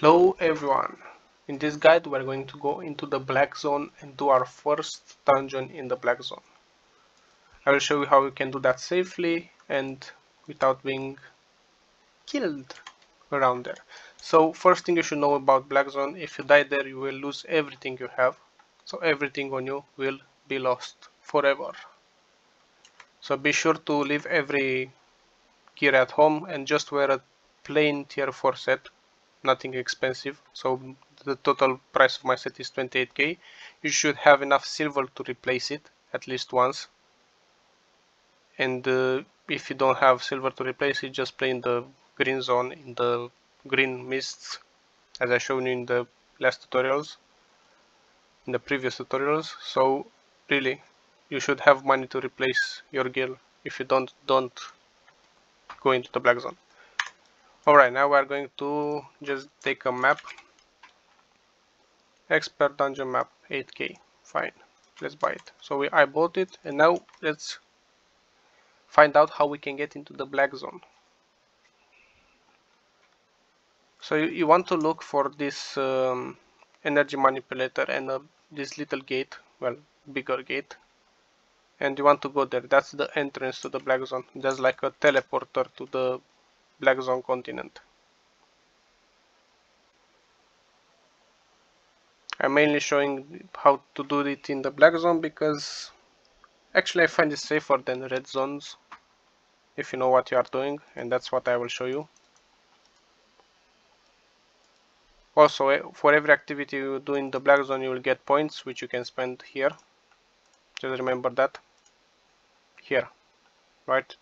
Hello everyone! In this guide we are going to go into the black zone and do our first dungeon in the black zone. I will show you how you can do that safely and without being killed around there. So first thing you should know about black zone, if you die there you will lose everything you have. So everything on you will be lost forever. So be sure to leave every gear at home and just wear a plain tier 4 set. Nothing expensive, so the total price of my set is 28k. You should have enough silver to replace it at least once, and if you don't have silver to replace it, just play in the green zone, in the green mists, as I showed you in the last tutorials, in the previous tutorials. So really, you should have money to replace your gear. If you don't go into the black zone. Alright, now we are going to just take a map. Expert dungeon map 8k. Fine, let's buy it. So I bought it, and now let's find out how we can get into the black zone. So you want to look for this energy manipulator and this little gate, well, bigger gate, and you want to go there. That's the entrance to the black zone. There's like a teleporter to the black zone continent. I'm mainly showing how to do it in the black zone because actually I find it safer than red zones if you know what you are doing, and that's what I will show you. Also, for every activity you do in the black zone you will get points which you can spend here. Just remember that. Here, right?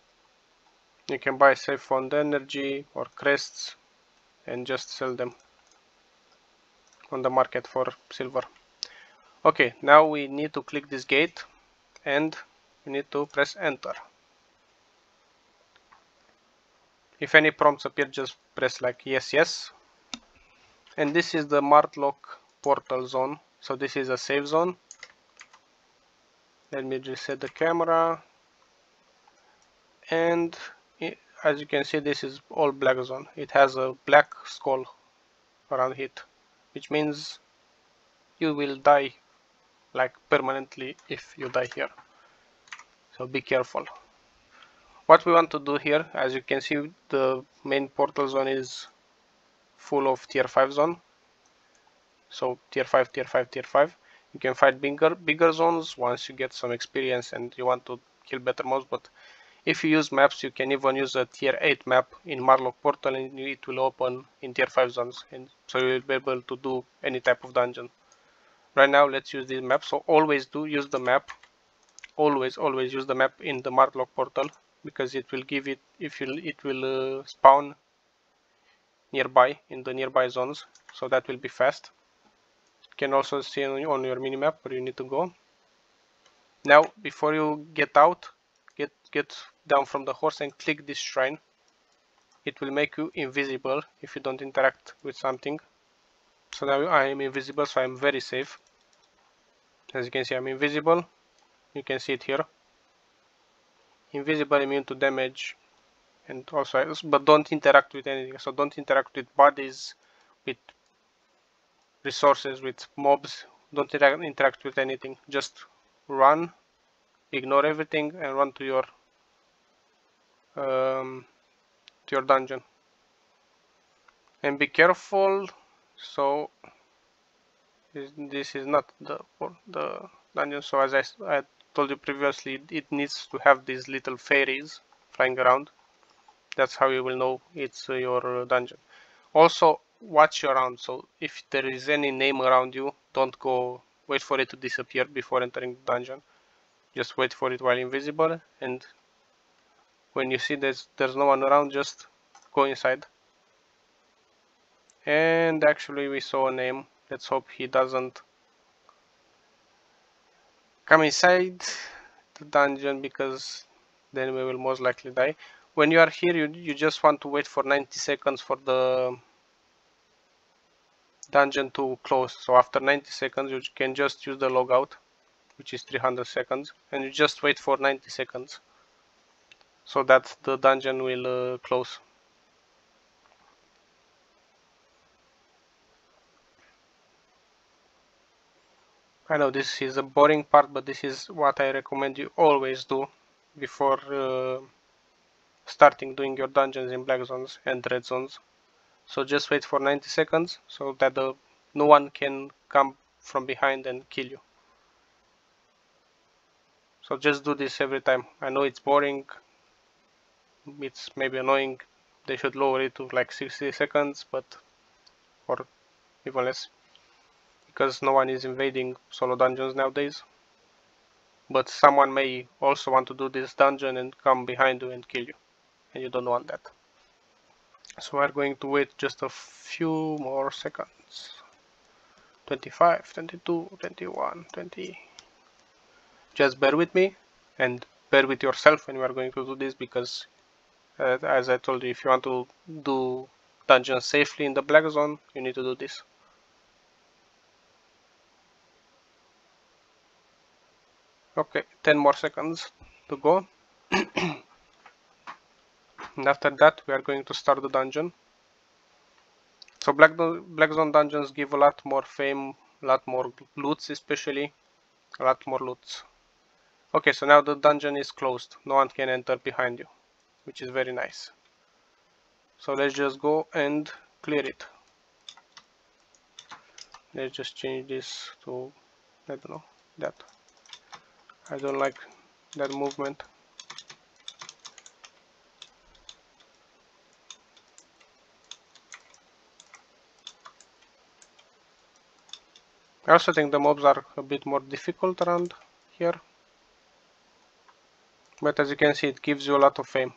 You can buy safe fund energy or crests and just sell them on the market for silver. Okay, now we need to click this gate and we need to press enter. If any prompts appear, just press like yes, yes. And this is the Martlock portal zone. So this is a safe zone. Let me reset the camera. And as you can see, this is all black zone. It has a black skull around it, which means you will die like permanently if you die here. So be careful. What we want to do here, as you can see, the main portal zone is full of tier 5 zone. So tier 5, tier 5, tier 5. You can fight bigger zones once you get some experience and you want to kill better mobs, but if you use maps, you can even use a tier 8 map in Martlock portal and it will open in tier 5 zones, and so you will be able to do any type of dungeon. Right now let's use this map, so always use the map. Always use the map in the Martlock portal, because it will give it, it will spawn nearby in the nearby zones, so that will be fast. You can also see on your minimap where you need to go. Now before you get out, get down from the horse and click this shrine. It will make you invisible if you don't interact with something. So now I am invisible, so I am very safe. As you can see, I'm invisible. You can see it here. Invisible, immune to damage, and also, but don't interact with anything. So don't interact with bodies, with resources, with mobs. Don't interact with anything. Just run, ignore everything, and run to your dungeon. And be careful. So this is not the dungeon. So as I told you previously, it needs to have these little fairies flying around. That's how you will know it's your dungeon. Also watch around, so if there is any name around you, don't go, wait for it to disappear before entering the dungeon. Just wait for it while invisible, and when you see there's no one around, just go inside. And actually we saw a name. Let's hope he doesn't come inside the dungeon, because then we will most likely die. When you are here, you just want to wait for 90 seconds for the dungeon to close. So after 90 seconds you can just use the logout, which is 300 seconds, and you just wait for 90 seconds so that the dungeon will close. I know this is a boring part, but this is what I recommend you always do before starting doing your dungeons in black zones and red zones. So just wait for 90 seconds so that no one can come from behind and kill you. So just do this every time. I know it's boring, it's maybe annoying. They should lower it to like 60 seconds, but or even less, because no one is invading solo dungeons nowadays. But someone may also want to do this dungeon and come behind you and kill you, and you don't want that. So we're going to wait just a few more seconds. 25, 22, 21, 20. Just bear with me and bear with yourself when you are going to do this, because as I told you, if you want to do dungeons safely in the black zone, you need to do this. Okay, 10 more seconds to go. And after that we are going to start the dungeon. So black zone dungeons give a lot more fame, a lot more loots, especially a lot more loots. Okay, so now the dungeon is closed, no one can enter behind you, which is very nice. So let's just go and clear it. Let's just change this to, I don't know, that. I don't like that movement. I also think the mobs are a bit more difficult around here, but as you can see, it gives you a lot of fame.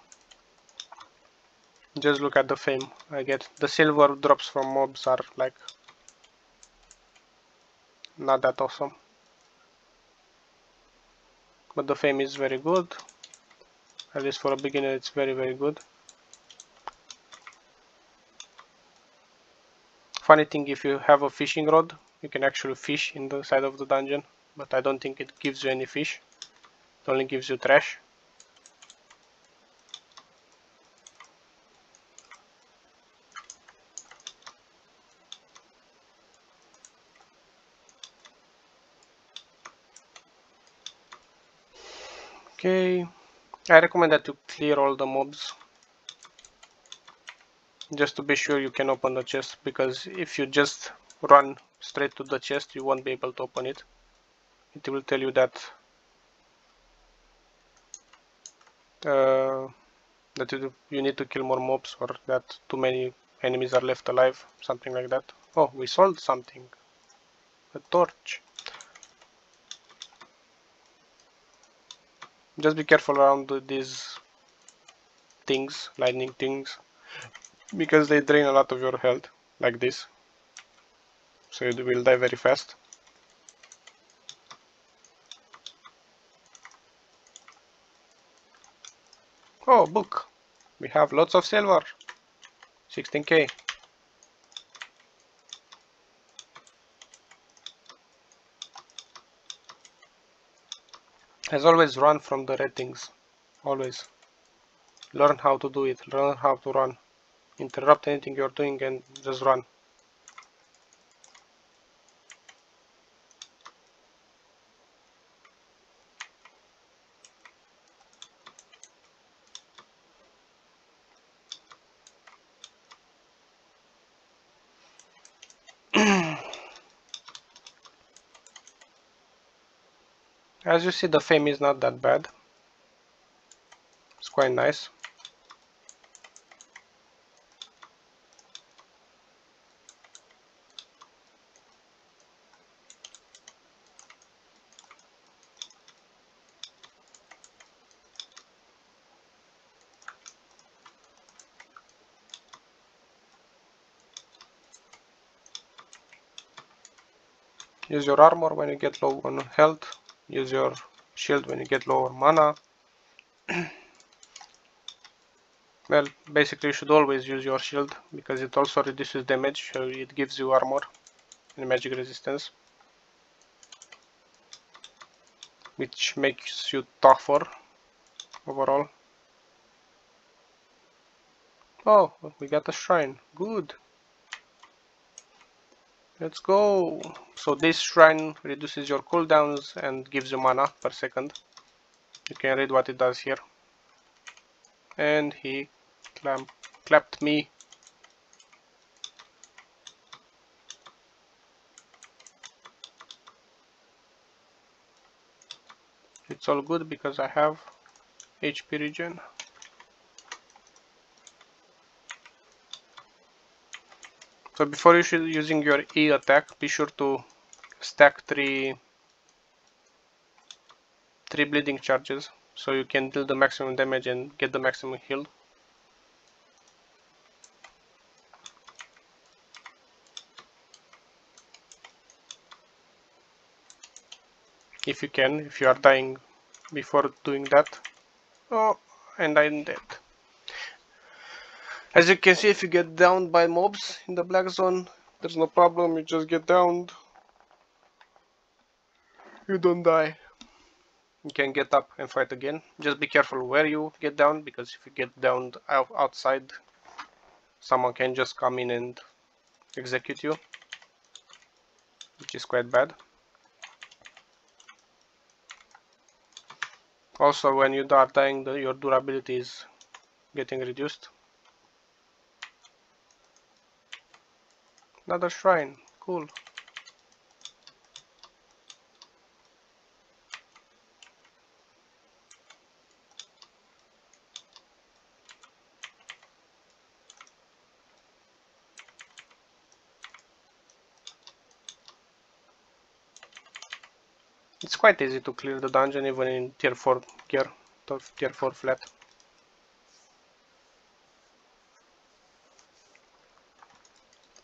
Just look at the fame I get. The silver drops from mobs are like not that awesome, but the fame is very good. At least for a beginner, it's very good. Funny thing, if you have a fishing rod, you can actually fish in the side of the dungeon, but I don't think it gives you any fish. It only gives you trash. Okay, I recommend that you clear all the mobs just to be sure you can open the chest, because if you just run straight to the chest, you won't be able to open it. It will tell you that you need to kill more mobs, or that too many enemies are left alive, something like that. Oh, we sold something. A torch. Just be careful around these things, lightning things, because they drain a lot of your health, like this. So you will die very fast. Oh, book. We have lots of silver. 16k. As always, run from the red things. Always. Learn how to do it. Learn how to run. Interrupt anything you're doing and just run. As you see, the fame is not that bad. It's quite nice. Use your armor when you get low on health. Use your shield when you get lower mana. Well, basically you should always use your shield, because it also reduces damage, so it gives you armor and magic resistance, which makes you tougher overall. Oh, we got a shrine. Good. Let's go. So this shrine reduces your cooldowns and gives you mana per second. You can read what it does here. And he clapped me. It's all good because I have HP regen. So before using your E attack, be sure to stack three bleeding charges so you can deal the maximum damage and get the maximum heal. If you can, if you are dying before doing that. Oh, and I'm dead. As you can see, if you get downed by mobs in the black zone, there's no problem, you just get downed. You don't die. You can get up and fight again. Just be careful where you get down, because if you get downed outside, someone can just come in and execute you, which is quite bad. Also, when you are dying, your durability is getting reduced. Another shrine, cool. It's quite easy to clear the dungeon even in tier 4 gear, tier 4 flat.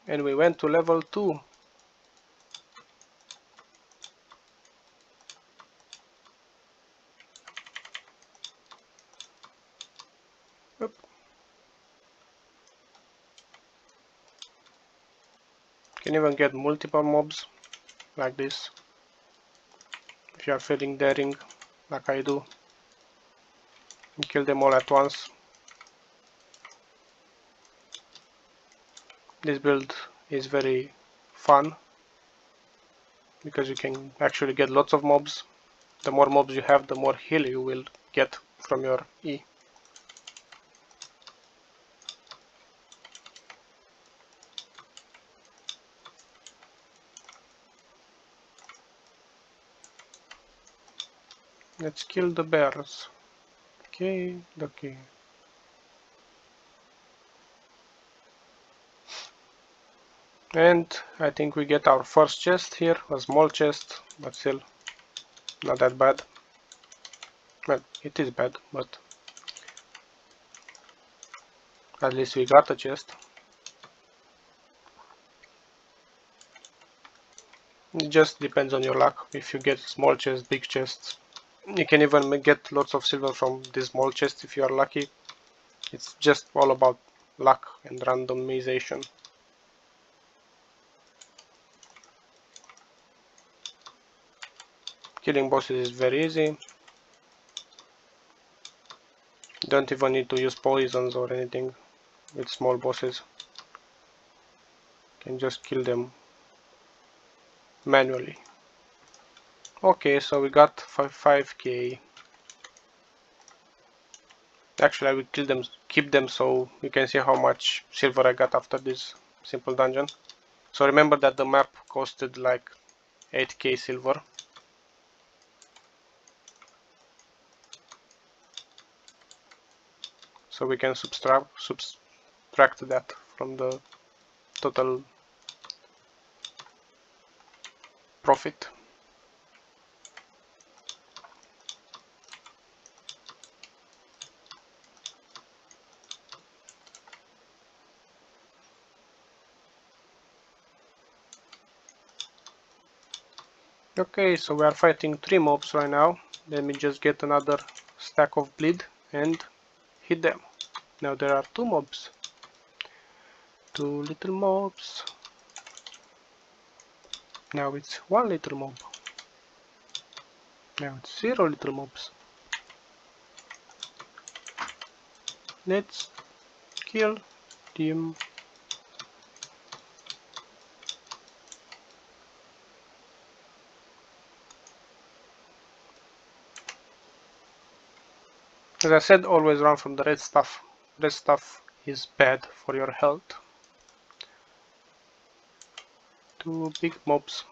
And we went to level 2. Oop. Can even get multiple mobs like this if you are feeling daring like I do, and kill them all at once. This build is very fun because you can actually get lots of mobs. The more mobs you have, the more heal you will get from your E. Let's kill the bears. Okay. And I think we get our first chest here, a small chest, but still not that bad. Well, it is bad, but at least we got a chest. It just depends on your luck. If you get small chests, big chests, you can even get lots of silver from this small chest if you are lucky. It's just all about luck and randomization. Killing bosses is very easy. You don't even need to use poisons or anything with small bosses. You can just kill them manually. Okay, so we got 5k. Actually, I will kill them, keep them, so you can see how much silver I got after this simple dungeon. So remember that the map costed like 8k silver. So we can subtract that from the total profit. Okay, so we are fighting 3 mobs right now. Let me just get another stack of bleed and hit them. Now there are 2 mobs. 2 little mobs. Now it's 1 little mob. Now it's 0 little mobs. Let's kill them. As I said, always run from the red stuff. Red stuff is bad for your health. 2 big mobs.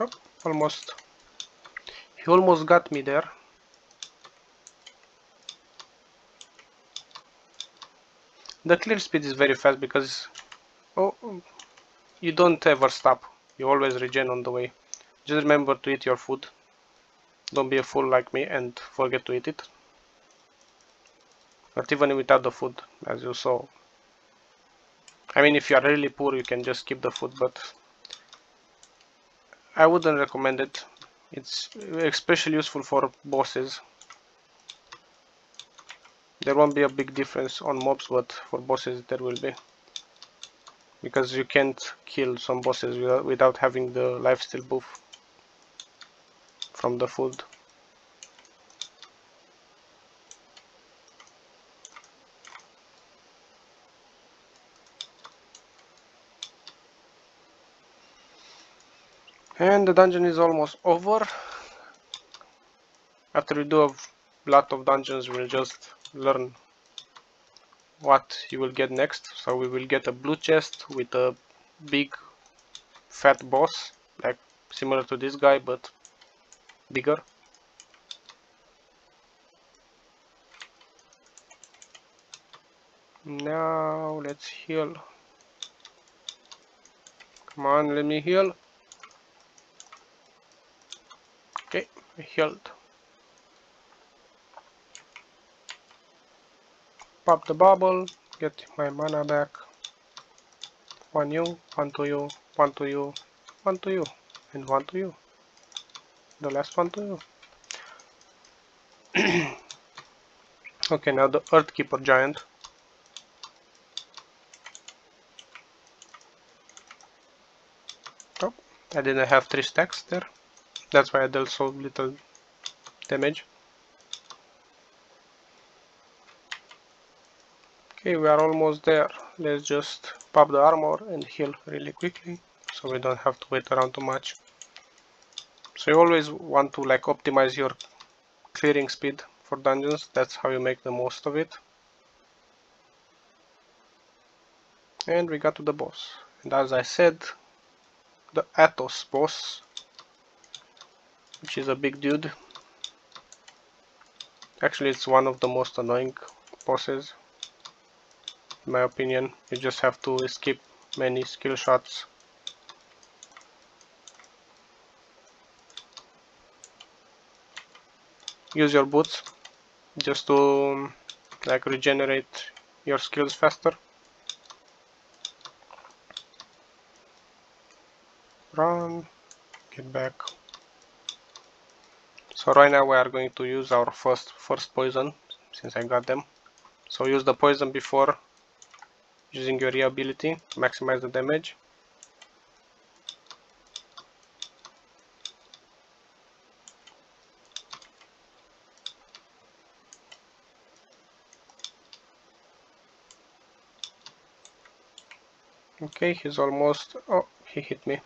Oh, almost. He almost got me there. The clear speed is very fast because you don't ever stop. You always regen on the way. Just remember to eat your food. Don't be a fool like me and forget to eat it. Not even without the food, as you saw. I mean, if you are really poor, you can just skip the food, but I wouldn't recommend it. It's especially useful for bosses. There won't be a big difference on mobs, but for bosses there will be. Because you can't kill some bosses without having the lifesteal buff from the food. And the dungeon is almost over. After we do a lot of dungeons, we'll just learn what you will get next. So we will get a blue chest with a big fat boss, like similar to this guy but bigger. Now let's heal. Come on, let me heal. Okay, I healed. Pop the bubble, get my mana back. One you, one to you, one to you, one to you, and one to you. The last one to you. Okay, now the Earthkeeper Giant. Oh, I didn't have 3 stacks there. That's why I dealt so little damage. Okay, we are almost there. Let's just pop the armor and heal really quickly, so we don't have to wait around too much. So you always want to like optimize your clearing speed for dungeons. That's how you make the most of it. And we got to the boss. And as I said, the Athos boss, which is a big dude. Actually, it's one of the most annoying bosses, in my opinion. You just have to skip many skill shots. Use your boots just to like regenerate your skills faster. Run, get back. So right now we are going to use our first poison, since I got them. So use the poison before using your ability to maximize the damage. Okay, he's almost... oh, he hit me.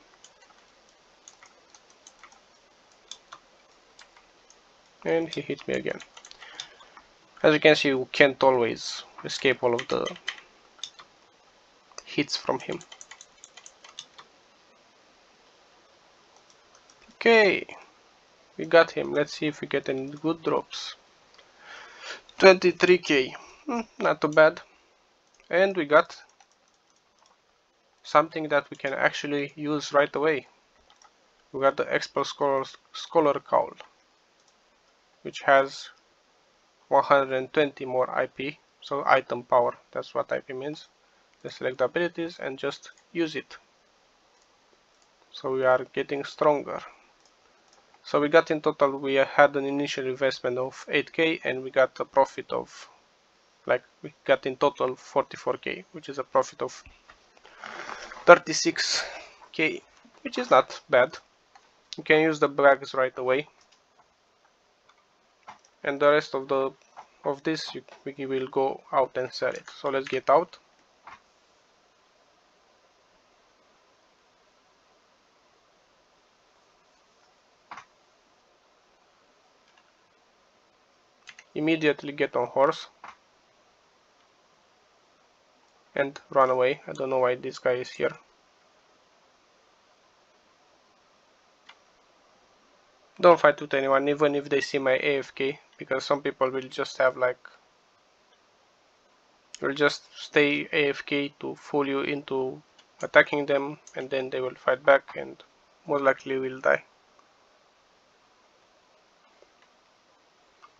And he hit me again. As you can see, you can't always escape all of the hits from him. Okay, we got him. Let's see if we get any good drops. 23k, not too bad. And we got something that we can actually use right away. We got the Expert Scholar Cowl, which has 120 more IP, so item power, that's what IP means. Let's select the abilities and just use it. So we are getting stronger. So we got in total, we had an initial investment of 8k and we got a profit of, like, we got in total 44k, which is a profit of 36k, which is not bad. You can use the bags right away, and the rest of this we will go out and sell it. So let's get out. immediately get on horse and run away. I don't know why this guy is here. Don't fight with anyone, even if they see my AFK, because some people will just have like, will just stay AFK to fool you into attacking them, and then they will fight back and most likely will die.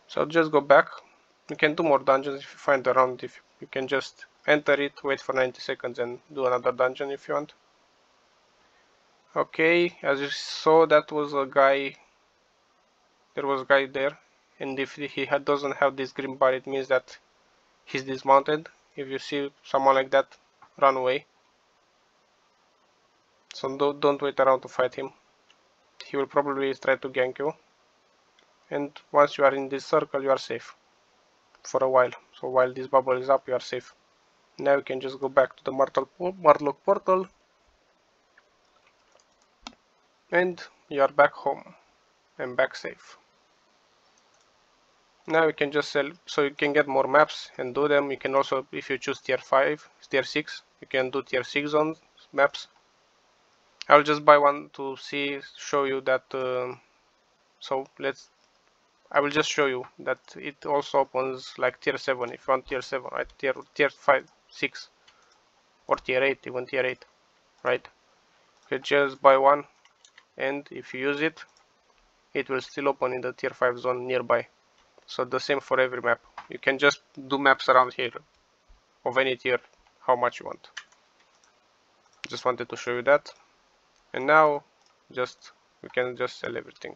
So just go back. You can do more dungeons if you find a round. If you can just enter it, wait for 90 seconds and do another dungeon if you want. Okay, as you saw, that was a guy. There was a guy there, and if he doesn't have this green bar, it means that he's dismounted. If you see someone like that, run away. So don't wait around to fight him. He will probably try to gank you. And once you are in this circle, you are safe for a while. So while this bubble is up, you are safe. Now you can just go back to the Murloc portal, and you are back home and back safe. Now you can just sell, so you can get more maps and do them. You can also, if you choose tier 5, tier 6, you can do tier 6 zone maps. I'll just buy one to show you that. So I will just show you that it also opens like tier 7 if you want tier 7, right? Tier 5, 6, or tier 8, even tier 8, right? You just buy one, and if you use it, it will still open in the tier 5 zone nearby. So the same for every map. You can just do maps around here of any tier, how much you want. Just wanted to show you that. And now we can just sell everything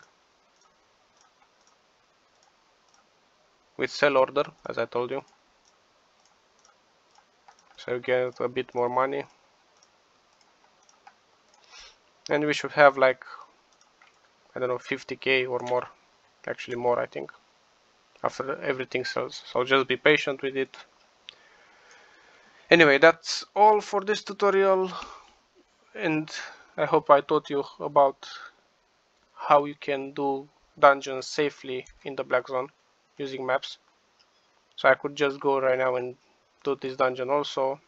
with sell order, as I told you. So you get a bit more money. And we should have like, I don't know, 50k or more. Actually more, I think, after everything sells. So just be patient with it. Anyway, that's all for this tutorial, and I hope I taught you about how you can do dungeons safely in the Black Zone using maps. So I could just go right now and do this dungeon also.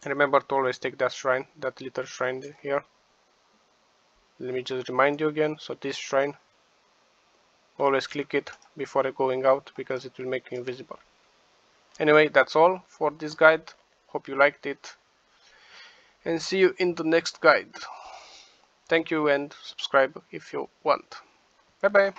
Remember to always take that shrine, that little shrine here. Let me just remind you again. So this shrine, always click it before going out because it will make you invisible. Anyway, that's all for this guide. Hope you liked it, and see you in the next guide. Thank you, and subscribe if you want. Bye bye.